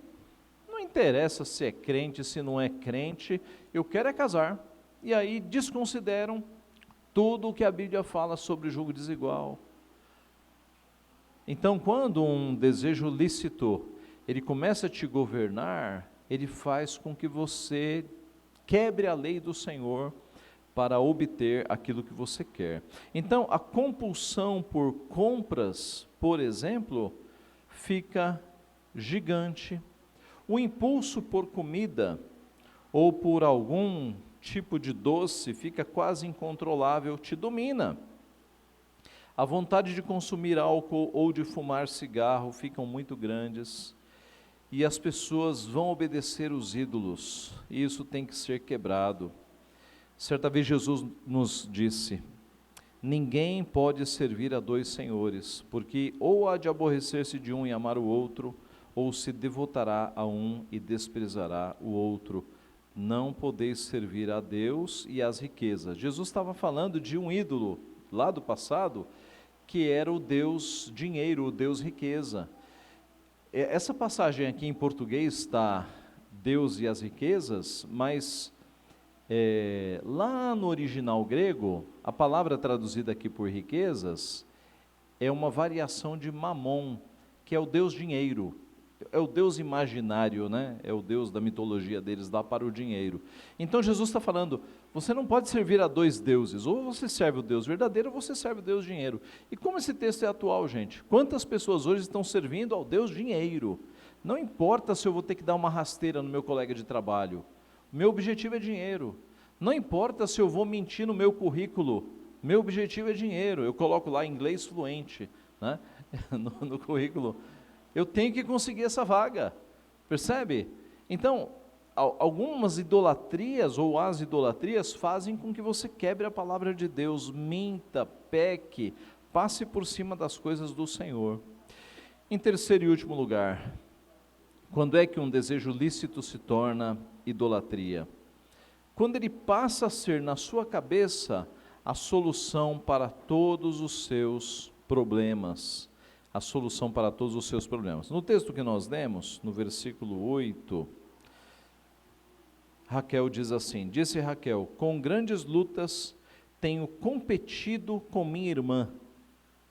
não interessa se é crente, se não é crente, eu quero é casar. E aí desconsideram tudo o que a Bíblia fala sobre o julgo desigual. Então, quando um desejo lícito, ele começa a te governar, ele faz com que você quebre a lei do Senhor para obter aquilo que você quer. Então, a compulsão por compras, por exemplo, fica gigante. O impulso por comida ou por algum tipo de doce fica quase incontrolável, te domina. A vontade de consumir álcool ou de fumar cigarro ficam muito grandes. E as pessoas vão obedecer os ídolos, e isso tem que ser quebrado. Certa vez Jesus nos disse: ninguém pode servir a dois senhores, porque ou há de aborrecer-se de um e amar o outro, ou se devotará a um e desprezará o outro. Não podeis servir a Deus e às riquezas. Jesus estava falando de um ídolo lá do passado, que era o Deus dinheiro, o Deus riqueza. Essa passagem aqui em português está Deus e as riquezas, mas lá no original grego, a palavra traduzida aqui por riquezas é uma variação de Mamon, que é o Deus dinheiro. É o Deus imaginário, né? É o Deus da mitologia deles, dá para o dinheiro. Então Jesus está falando, você não pode servir a dois deuses, ou você serve o Deus verdadeiro, ou você serve o Deus dinheiro. E como esse texto é atual, gente? Quantas pessoas hoje estão servindo ao Deus dinheiro? Não importa se eu vou ter que dar uma rasteira no meu colega de trabalho, meu objetivo é dinheiro. Não importa se eu vou mentir no meu currículo, meu objetivo é dinheiro. Eu coloco lá inglês fluente, né? no currículo. Eu tenho que conseguir essa vaga, percebe? Então, algumas idolatrias ou as idolatrias fazem com que você quebre a palavra de Deus, minta, peque, passe por cima das coisas do Senhor. Em terceiro e último lugar, quando é que um desejo lícito se torna idolatria? Quando ele passa a ser na sua cabeça a solução para todos os seus problemas. A solução para todos os seus problemas. No texto que nós lemos, no versículo 8, Raquel diz assim, disse Raquel, com grandes lutas tenho competido com minha irmã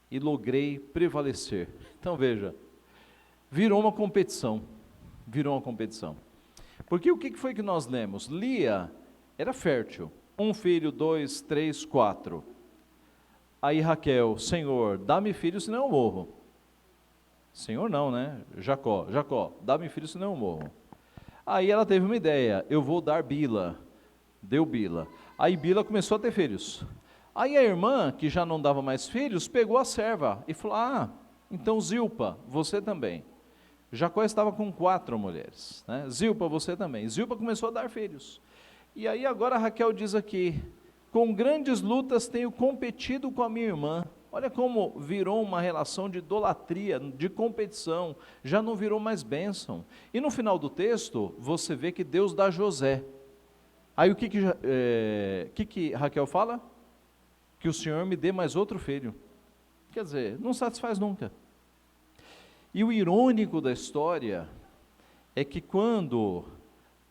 e logrei prevalecer. Então veja, virou uma competição, Porque o que foi que nós lemos? Lia era fértil, 1 filho, 2, 3, 4. Aí Raquel, Senhor, dá-me filho, senão eu morro. Senhor não, né? Jacó, dá-me filho, senão eu morro. Aí ela teve uma ideia, eu vou dar Bila. Deu Bila. Aí Bila começou a ter filhos. Aí a irmã, que já não dava mais filhos, pegou a serva e falou, então Zilpa, você também. Jacó estava com 4 mulheres, né? Zilpa, você também. Zilpa começou a dar filhos. E aí agora Raquel diz aqui, com grandes lutas tenho competido com a minha irmã. Olha como virou uma relação de idolatria, de competição, já não virou mais bênção. E no final do texto, você vê que Deus dá José. Aí o que Raquel fala? Que o Senhor me dê mais outro filho. Quer dizer, não satisfaz nunca. E o irônico da história é que quando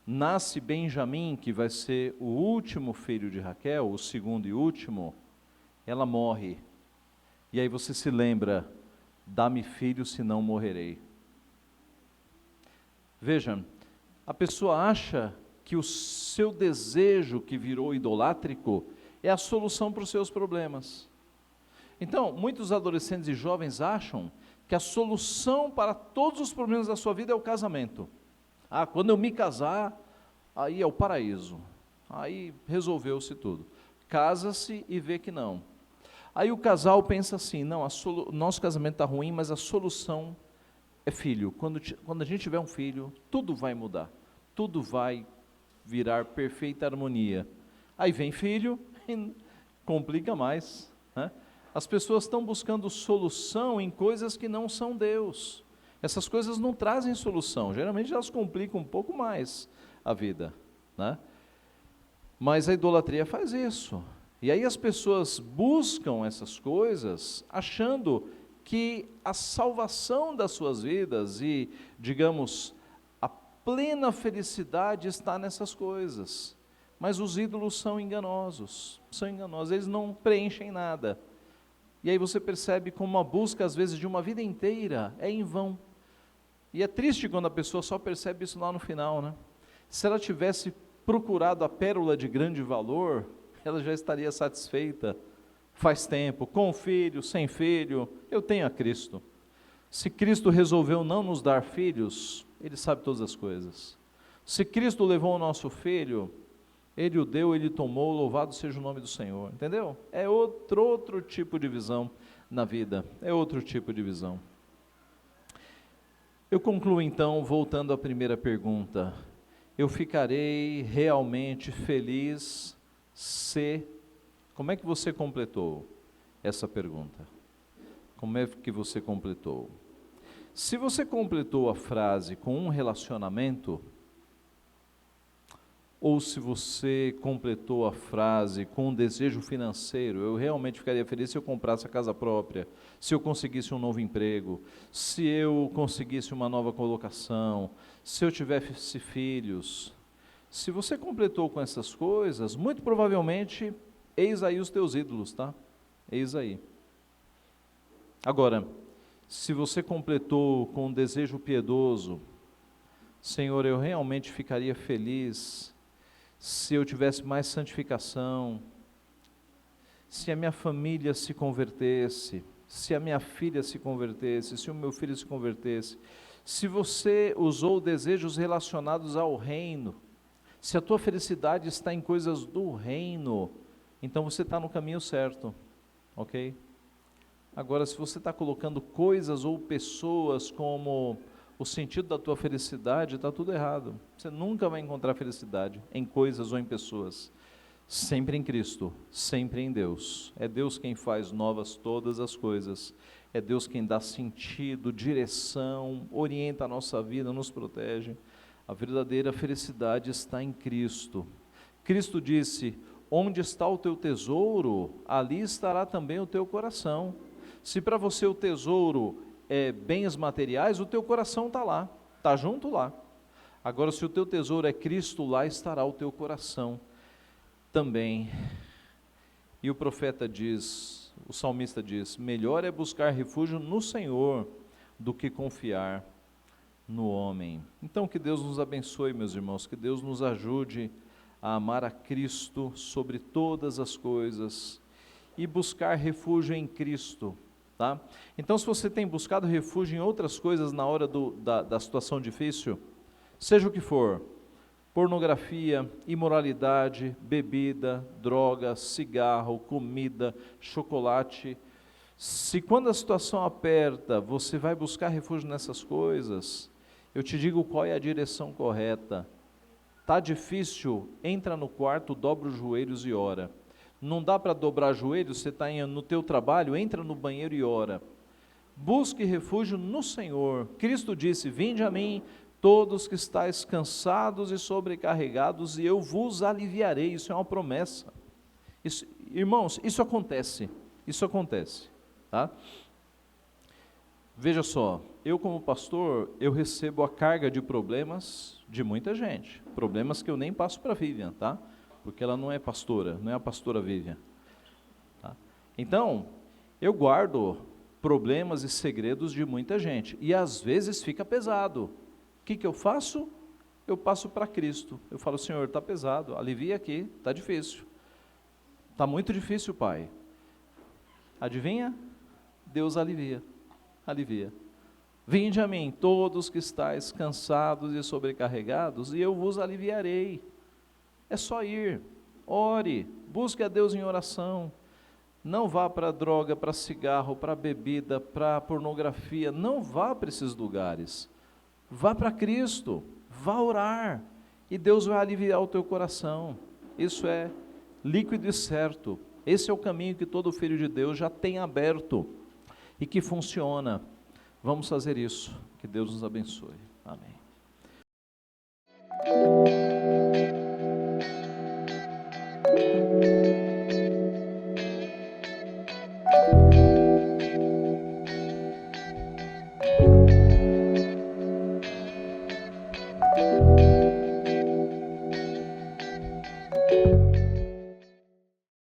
nasce Benjamim, que vai ser o último filho de Raquel, o segundo e último, ela morre. E aí você se lembra, dá-me filho, senão morrerei. Veja, a pessoa acha que o seu desejo que virou idolátrico é a solução para os seus problemas. Então, muitos adolescentes e jovens acham que a solução para todos os problemas da sua vida é o casamento. Quando eu me casar, aí é o paraíso. Aí resolveu-se tudo. Casa-se e vê que não. Aí o casal pensa assim, não, nosso casamento está ruim, mas a solução é filho. Quando a gente tiver um filho, tudo vai mudar, tudo vai virar perfeita harmonia. Aí vem filho e complica mais, né? As pessoas estão buscando solução em coisas que não são Deus. Essas coisas não trazem solução, geralmente elas complicam um pouco mais a vida, né? Mas a idolatria faz isso. E aí as pessoas buscam essas coisas achando que a salvação das suas vidas e, digamos, a plena felicidade está nessas coisas. Mas os ídolos são enganosos, eles não preenchem nada. E aí você percebe como a busca, às vezes, de uma vida inteira é em vão. E é triste quando a pessoa só percebe isso lá no final, né? Se ela tivesse procurado a pérola de grande valor, ela já estaria satisfeita faz tempo, com filho, sem filho, eu tenho a Cristo. Se Cristo resolveu não nos dar filhos, Ele sabe todas as coisas. Se Cristo levou o nosso filho, Ele o deu, Ele tomou, louvado seja o nome do Senhor, entendeu? É outro tipo de visão na vida, é outro tipo de visão. Eu concluo então, voltando à primeira pergunta, eu ficarei realmente feliz se, como é que você completou? essa pergunta. Como é que você completou? Se você completou a frase com um relacionamento, ou se você completou a frase com um desejo financeiro, eu realmente ficaria feliz se eu comprasse a casa própria, se eu conseguisse um novo emprego, se eu conseguisse uma nova colocação, se eu tivesse filhos. Se você completou com essas coisas, muito provavelmente, eis aí os teus ídolos, tá? Eis aí. Agora, se você completou com um desejo piedoso, Senhor, eu realmente ficaria feliz se eu tivesse mais santificação, se a minha família se convertesse, se a minha filha se convertesse, se o meu filho se convertesse, se você usou desejos relacionados ao reino, se a tua felicidade está em coisas do reino, então você está no caminho certo, ok? Agora, se você está colocando coisas ou pessoas como o sentido da tua felicidade, está tudo errado. Você nunca vai encontrar felicidade em coisas ou em pessoas. Sempre em Cristo, sempre em Deus. É Deus quem faz novas todas as coisas. É Deus quem dá sentido, direção, orienta a nossa vida, nos protege. A verdadeira felicidade está em Cristo. Cristo disse: onde está o teu tesouro, ali estará também o teu coração. Se para você o tesouro bens materiais, o teu coração está lá, está junto lá. Agora, se o teu tesouro é Cristo, lá estará o teu coração também. E o profeta diz, o salmista diz, melhor é buscar refúgio no Senhor do que confiar no homem. Então, que Deus nos abençoe, meus irmãos, que Deus nos ajude a amar a Cristo sobre todas as coisas e buscar refúgio em Cristo. Tá? Então, se você tem buscado refúgio em outras coisas na hora da situação difícil, seja o que for, pornografia, imoralidade, bebida, droga, cigarro, comida, chocolate, se quando a situação aperta, você vai buscar refúgio nessas coisas, eu te digo qual é a direção correta. Está difícil, entra no quarto, dobra os joelhos e ora. Não dá para dobrar joelhos, você está no teu trabalho, entra no banheiro e ora. Busque refúgio no Senhor. Cristo disse, vinde a mim, todos que estáis cansados e sobrecarregados, e eu vos aliviarei. Isso é uma promessa. Isso, irmãos, isso acontece. Tá? Veja só, eu como pastor, eu recebo a carga de problemas de muita gente. Problemas que eu nem passo para a Vivian, tá? Porque ela não é pastora, não é a pastora Vivian. Tá? Então, eu guardo problemas e segredos de muita gente, e às vezes fica pesado. O que eu faço? Eu passo para Cristo. Eu falo, Senhor, está pesado, alivia aqui, está difícil. Está muito difícil, Pai. Adivinha? Deus alivia. Vinde a mim, todos que estáis cansados e sobrecarregados, e eu vos aliviarei. É só ir, ore, busque a Deus em oração. Não vá para droga, para cigarro, para bebida, para pornografia. Não vá para esses lugares. Vá para Cristo, vá orar, e Deus vai aliviar o teu coração. Isso é líquido e certo. Esse é o caminho que todo filho de Deus já tem aberto e que funciona. Vamos fazer isso. Que Deus nos abençoe. Amém.